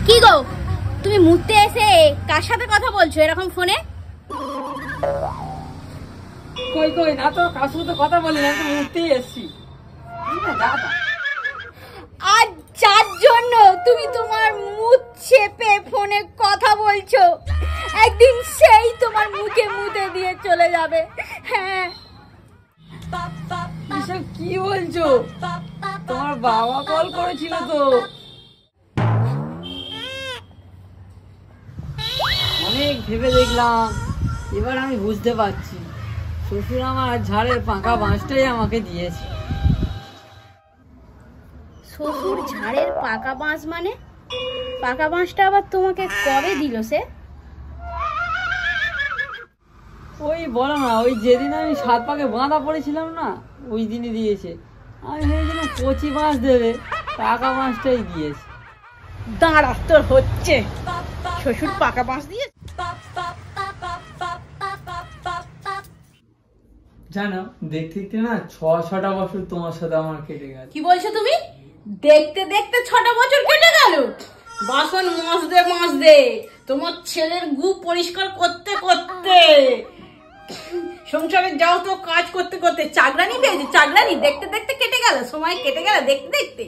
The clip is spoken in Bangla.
কি গো, তুমি মুততে এসে কার সাথে কথা বলছো এরকম ফোনে? কই কই না তো, কার সাথে কথা বলি না, তো মুততেই এসছি। আর যার জন্য তুমি তোমার মুখ চেপে ফোনে কথা বলছো, একদিন সেই তোমার মুখে মুতে দিয়ে চলে যাবে। হ্যাঁ, এসব কি বলছো? তোমার বাবা কল করেছিল তো। অনেক ভেবে দেখলাম, এবার আমি বুঝতে পারছি শ্বশুর আমার ঝাড়ের পাকা বাঁশটাই আমাকে দিয়েছে। শ্বশুর ঝাড়ের পাকা বাঁশ মানে? পাকা বাঁশটা আবার তোমাকে কবে দিল সে? ওই বলো না, ওই যেদিন আমি 7 পাকে বাঁধা পড়েছিলাম না, ওই দিনই দিয়েছে। আমি ভেবেছিলাম কচি বাঁশ দেবে, পাকা বাঁশটাই দিয়েছে। দাঁড়া, তোর হচ্ছে। শ্বশুর পাকা বাঁশ দিয়ে জানো, দেখতে দেখতে না 6-6টা বছর তোমার সাথে আমার কেটে গেল। কি বলছো তুমি? দেখতে দেখতে 6টা বছর কেটে গেল? বাসন মাজতে তোমার ছেলের গু পরিষ্কার করতে করতে, সংসারে যাও তো কাজ করতে করতে চাকরানি পেয়েছে, চাকরানি দেখতে দেখতে কেটে গেল, সময় কেটে গেল দেখতে দেখতে।